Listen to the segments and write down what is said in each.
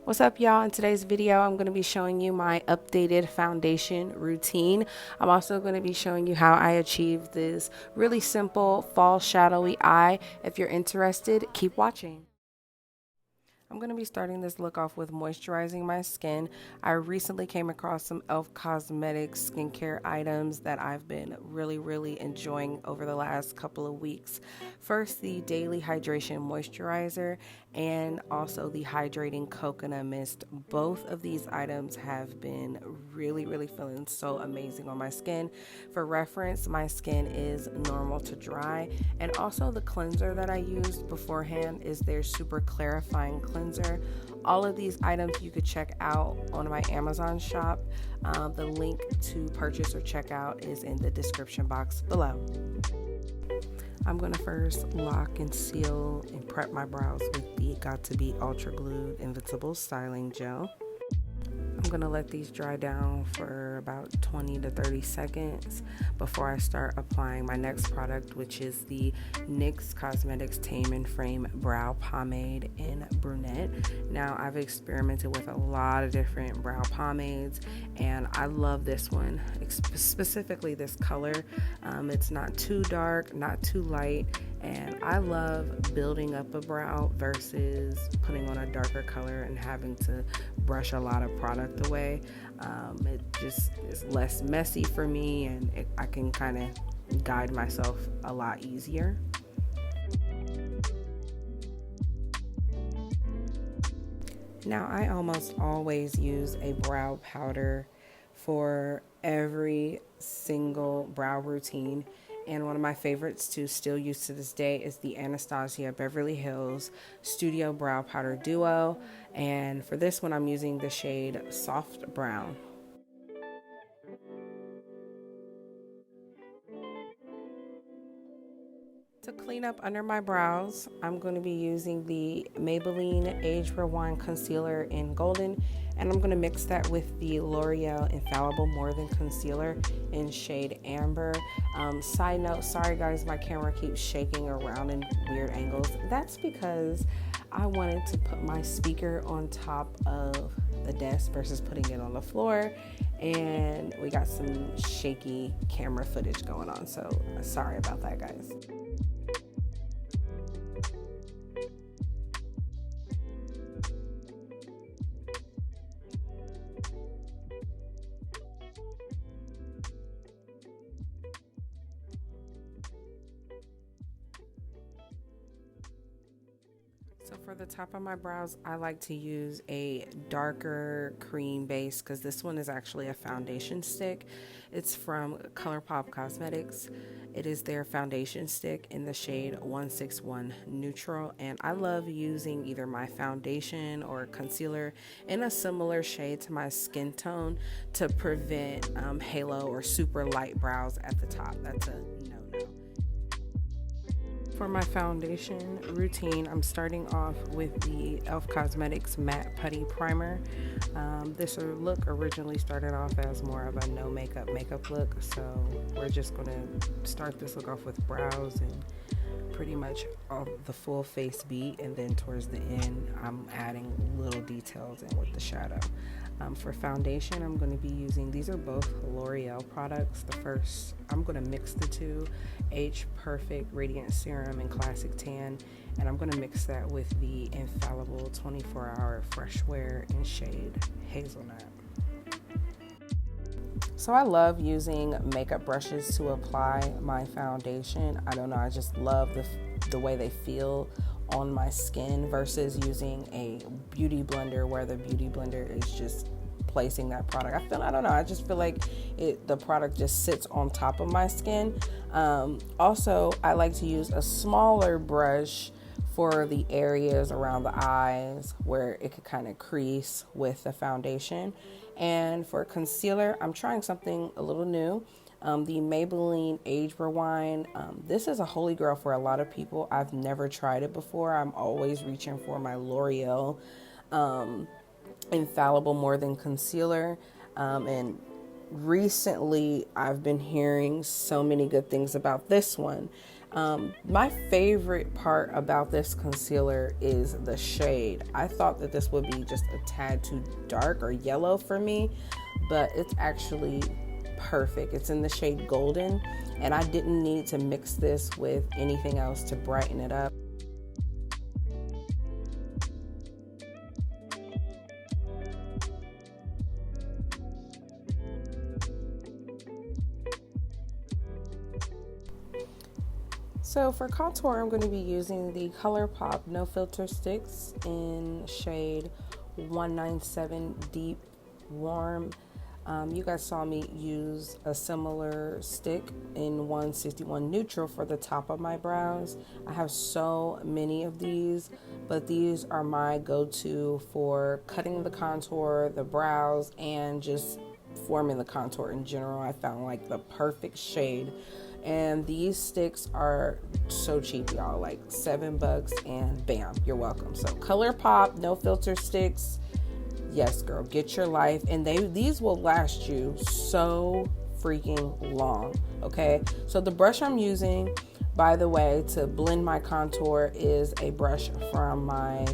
What's up, y'all? In today's video, I'm going to be showing you my updated foundation routine. I'm also going to be showing you how I achieved this really simple fall shadowy eye. If you're interested, keep watching. I'm going to be starting this look off with moisturizing my skin. I recently came across some e.l.f. Cosmetics skincare items that I've been really enjoying over the last couple of weeks. First, the Daily Hydration Moisturizer and also the Hydrating Coconut Mist. Both of these items have been really feeling so amazing on my skin. For reference, my skin is normal to dry, and also the cleanser that I used beforehand is their super clarifying cleanser. All of these items you could check out on my Amazon shop. The link to purchase or check out is in the description box below. I'm going to first lock and seal and prep my brows with the Got To Be Ultra Glued Invincible Styling Gel. I'm going to let these dry down for about 20 to 30 seconds before I start applying my next product, which is the NYX Cosmetics Tame and Frame Brow Pomade in Brunette. Now, I've experimented with a lot of different brow pomades, and I love this one, specifically this color. It's not too dark, not too light, and I love building up a brow versus putting on a darker color and having to brush a lot of product away. It just is less messy for me, and I can kind of guide myself a lot easier. Now, I almost always use a brow powder for every single brow routine. And one of my favorites to still use to this day is the Anastasia Beverly Hills Studio Brow Powder Duo. And for this one, I'm using the shade Soft Brown. To clean up under my brows, I'm going to be using the Maybelline Age Rewind Concealer in Golden, and I'm going to mix that with the L'Oreal Infallible More Than Concealer in shade Amber. Side note, sorry guys, my camera keeps shaking around in weird angles. That's because I wanted to put my speaker on top of the desk versus putting it on the floor, and we got some shaky camera footage going on, so sorry about that, guys. So for the top of my brows, I like to use a darker cream base because this one is actually a foundation stick. It's from ColourPop Cosmetics. It is their foundation stick in the shade 161 Neutral, and I love using either my foundation or concealer in a similar shade to my skin tone to prevent halo or super light brows at the top. That's a no-no. For my foundation routine, I'm starting off with the e.l.f. Cosmetics Matte Putty Primer. This look originally started off as more of a no makeup look, so we're just going to start this look off with brows and pretty much all the full face beat, and then towards the end I'm adding little details in with the shadow. For foundation, I'm going to be using, these are both L'Oreal products. The first, I'm going to mix the two, H Perfect Radiant Serum and Classic Tan, and I'm going to mix that with the Infallible 24-Hour Fresh Wear in shade Hazelnut. So I love using makeup brushes to apply my foundation. I don't know, I just love the way they feel on my skin versus using a beauty blender where the beauty blender is just placing that product. I just feel like the product just sits on top of my skin. Also, I like to use a smaller brush for the areas around the eyes where it could kind of crease with the foundation. And for concealer, I'm trying something a little new. The Maybelline Age Rewind. This is a holy grail for a lot of people. I've never tried it before. I'm always reaching for my L'Oreal Infallible More Than Concealer. And recently, I've been hearing so many good things about this one. My favorite part about this concealer is the shade. I thought that this would be just a tad too dark or yellow for me, but it's actually perfect. It's in the shade Golden, and I didn't need to mix this with anything else to brighten it up. So for contour, I'm going to be using the ColourPop No Filter Sticks in shade 197 Deep Warm. You guys saw me use a similar stick in 161 Neutral for the top of my brows. I have so many of these, but these are my go-to for cutting the contour, the brows, and just forming the contour in general. I found like the perfect shade. And these sticks are so cheap, y'all, like $7, and bam, you're welcome. So ColourPop No Filter Sticks, yes girl, get your life. And these will last you so freaking long. Okay, so the brush I'm using, by the way, to blend my contour is a brush from my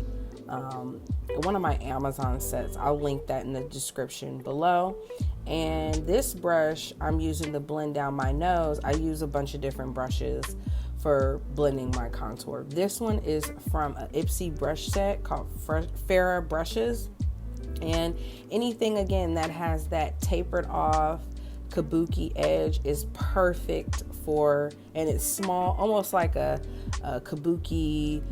one of my Amazon sets. I'll link that in the description below. And this brush I'm using to blend down my nose. I use a bunch of different brushes for blending my contour. This one is from an Ipsy brush set called Farrah Brushes. And anything again that has that tapered off kabuki edge is perfect for, and it's small, almost like a kabuki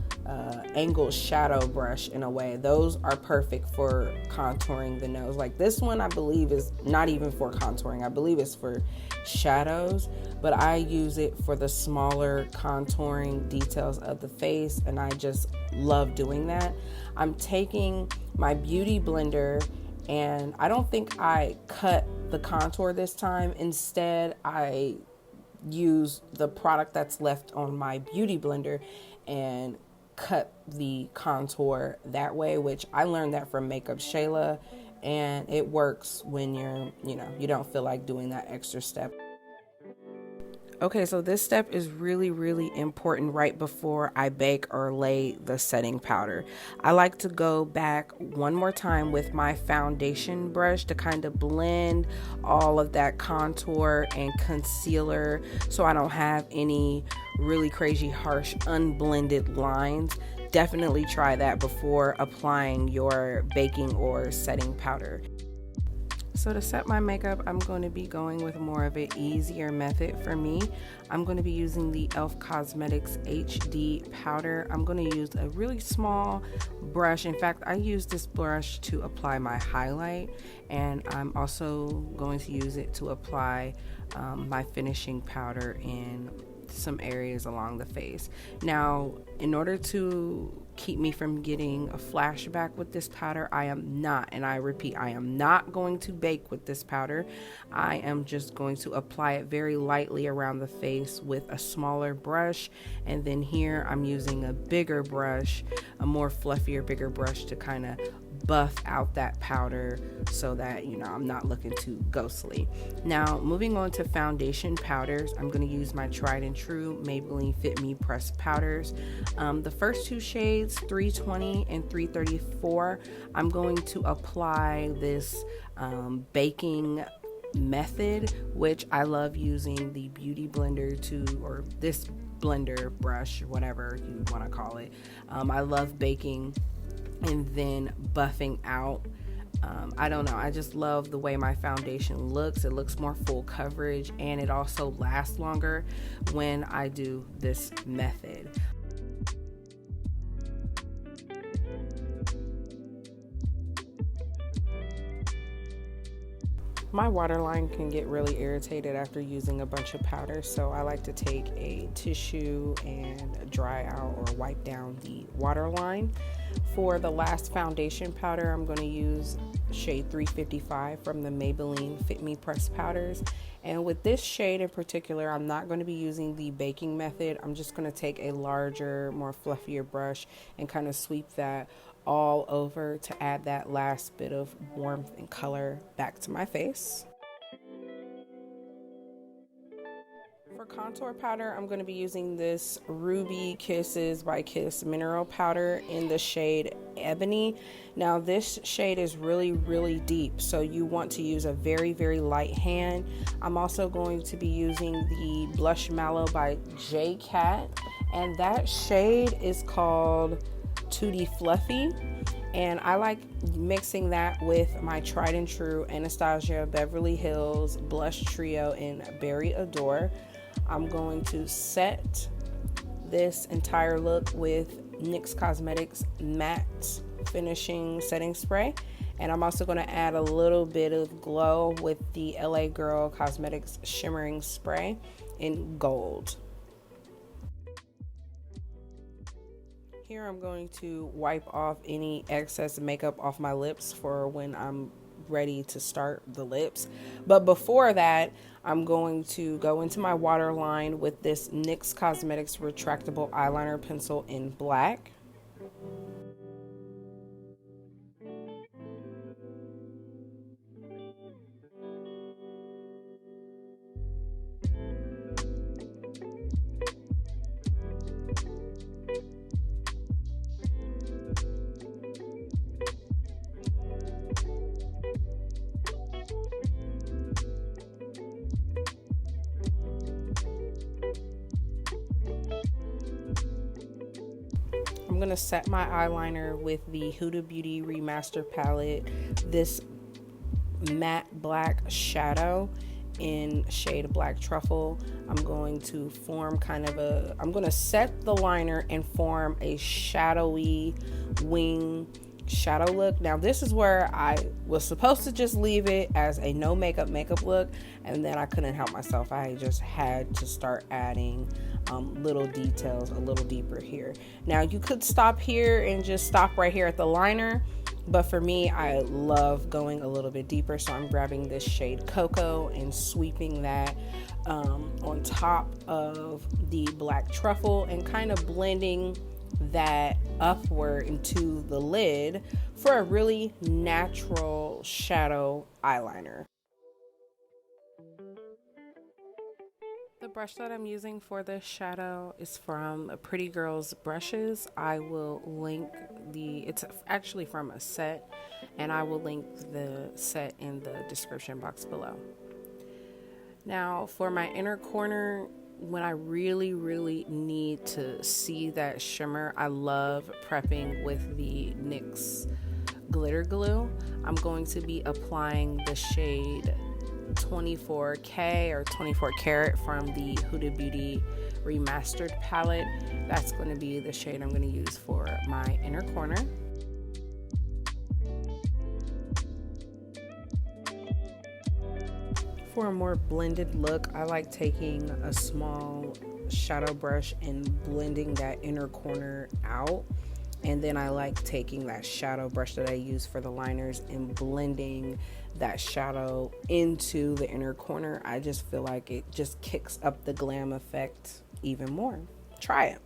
angled shadow brush in a way. Those are perfect for contouring the nose. Like this one I believe is not even for contouring. I believe it's for shadows, but I use it for the smaller contouring details of the face, and I just love doing that. I'm taking my beauty blender, and I don't think I cut the contour this time. Instead, I use the product that's left on my beauty blender and cut the contour that way, which I learned that from Makeup Shayla, and it works when you're, you don't feel like doing that extra step. Okay, so this step is really, really important right before I bake or lay the setting powder. I like to go back one more time with my foundation brush to kind of blend all of that contour and concealer so I don't have any really crazy harsh unblended lines. Definitely try that before applying your baking or setting powder. So to set my makeup, I'm going to be going with more of an easier method for me. I'm going to be using the e.l.f. Cosmetics HD powder. I'm going to use a really small brush. In fact, I use this brush to apply my highlight, and I'm also going to use it to apply my finishing powder in some areas along the face. Now, in order to keep me from getting a flashback with this powder, I am not, and I repeat, I am not going to bake with this powder. I am just going to apply it very lightly around the face with a smaller brush, and then here I'm using a bigger brush, a more fluffier, bigger brush to kind of buff out that powder so that I'm not looking too ghostly. Now moving on to foundation powders, I'm going to use my tried and true Maybelline Fit Me pressed powders. The first two shades, 320 and 334, I'm going to apply this baking method, which I love using the beauty blender or this blender brush, whatever you want to call it. I love baking and then buffing out. I don't know, I just love the way my foundation looks. It looks more full coverage, and it also lasts longer when I do this method. My waterline can get really irritated after using a bunch of powder, so I like to take a tissue and dry out or wipe down the waterline. For the last foundation powder, I'm going to use shade 355 from the Maybelline Fit Me Pressed Powders. And with this shade in particular, I'm not going to be using the baking method. I'm just going to take a larger, more fluffier brush and kind of sweep that all over to add that last bit of warmth and color back to my face. For For contour powder, I'm going to be using this Ruby Kisses by Kiss mineral powder in the shade Ebony. Now this shade is really, really deep, so you want to use a very, very light hand. I'm also going to be using the Blush Mallow by J Cat, and that shade is called Tutti Fluffy. And I like mixing that with my tried and true Anastasia Beverly Hills Blush Trio in Berry Adore. I'm going to set this entire look with NYX Cosmetics Matte Finishing Setting Spray. And I'm also going to add a little bit of glow with the LA Girl Cosmetics Shimmering Spray in gold. Here I'm going to wipe off any excess makeup off my lips for when I'm ready to start the lips. But before that, I'm going to go into my waterline with this NYX Cosmetics retractable eyeliner pencil in black. I'm going to set my eyeliner with the Huda Beauty Remaster palette, this matte black shadow in shade Black Truffle. I'm going to form I'm going to set the liner and form a shadowy wing shadow look. Now this is where I was supposed to just leave it as a no makeup look, and then I couldn't help myself. I just had to start adding little details a little deeper here. Now you could stop here and just stop right here at the liner, but for me, I love going a little bit deeper, so I'm grabbing this shade Cocoa and sweeping that on top of the Black Truffle and kind of blending that upward into the lid for a really natural shadow eyeliner. The brush that I'm using for this shadow is from Pretty Girls Brushes. I will link it's actually from a set, and I will link the set in the description box below. Now for my inner corner, when I really, really need to see that shimmer, I love prepping with the NYX glitter glue. I'm going to be applying the shade 24K or 24 Karat from the Huda Beauty Remastered palette. That's going to be the shade I'm going to use for my inner corner. For a more blended look, I like taking a small shadow brush and blending that inner corner out. And then I like taking that shadow brush that I use for the liners and blending that shadow into the inner corner. I just feel like it just kicks up the glam effect even more. Try it.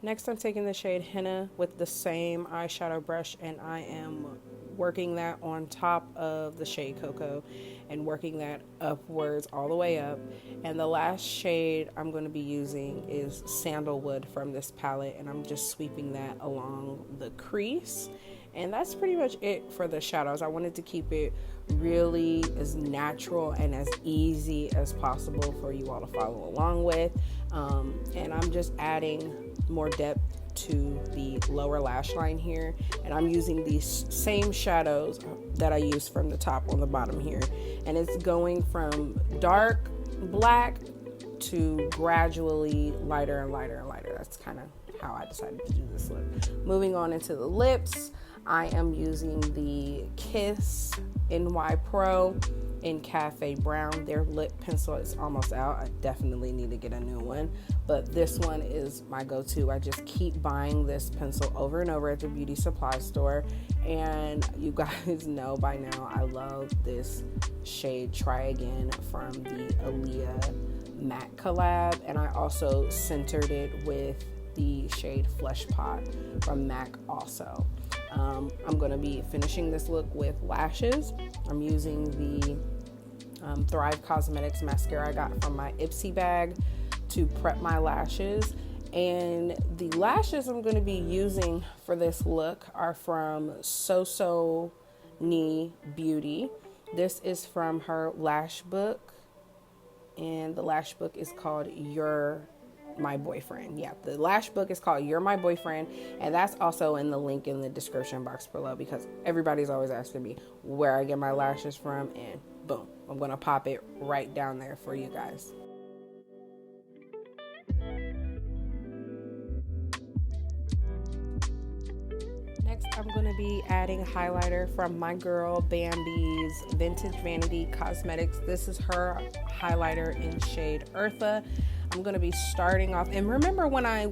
Next, I'm taking the shade Henna with the same eyeshadow brush, and I am working that on top of the shade Cocoa and working that upwards all the way up. And the last shade I'm going to be using is Sandalwood from this palette, and I'm just sweeping that along the crease. And that's pretty much it for the shadows. I wanted to keep it really as natural and as easy as possible for you all to follow along with. And I'm just adding more depth to the lower lash line here, and I'm using these same shadows that I used from the top on the bottom here, and it's going from dark black to gradually lighter and lighter and lighter. That's kind of how I decided to do this look. Moving on into the lips, I am using the Kiss NY Pro in Cafe Brown. Their lip pencil is almost out. I definitely need to get a new one, but this one is my go-to. I just keep buying this pencil over and over at the beauty supply store, and you guys know by now I love this shade Try Again from the Aaliyah matte collab, and I also centered it with the shade Flesh Pot from MAC also. I'm going to be finishing this look with lashes. I'm using the Thrive Cosmetics mascara I got from my Ipsy bag to prep my lashes. And the lashes I'm going to be using for this look are from soooooo Beauty. This is from her lash book, and the lash book is called You're My Boyfriend. Yeah, the lash book is called You're My Boyfriend, and that's also in the link in the description box below, because everybody's always asking me where I get my lashes from, and boom, I'm going to pop it right down there for you guys. Next, I'm going to be adding highlighter from my girl Bambi's Vintage Vanity Cosmetics. This is her highlighter in shade Eartha. I'm going to be starting off, and remember when I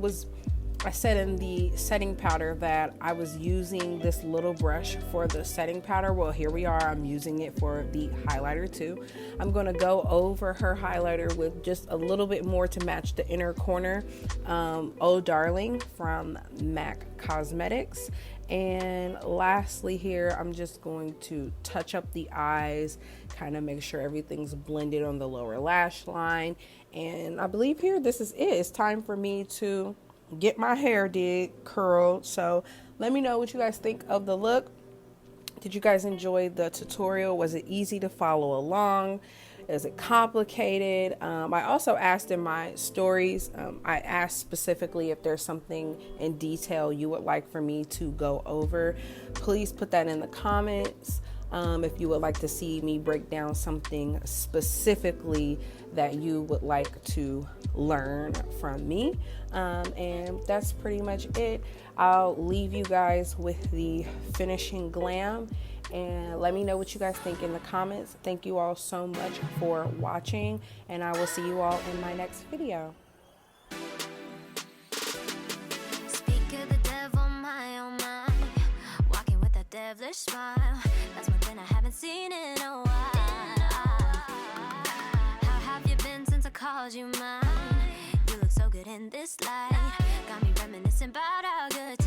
said in the setting powder that I was using this little brush for the setting powder. Well, here we are. I'm using it for the highlighter too. I'm going to go over her highlighter with just a little bit more to match the inner corner. Oh Darling from MAC Cosmetics. And lastly here, I'm just going to touch up the eyes, kind of make sure everything's blended on the lower lash line. And I believe here, this is it. It's time for me to get my hair curled. So let me know what you guys think of the look. Did you guys enjoy the tutorial? Was it easy to follow along? Is it complicated? I also asked in my stories, I asked specifically if there's something in detail you would like for me to go over. Please put that in the comments. If you would like to see me break down something specifically that you would like to learn from me. And that's pretty much it. I'll leave you guys with the finishing glam, and let me know what you guys think in the comments. Thank you all so much for watching, and I will see you all in my next video. Speak of the devil, my oh my, walking with a devilish smile. That's one thing I haven't seen in a while. How have you been since I called you mine? You look so good in this light, got me reminiscing about our good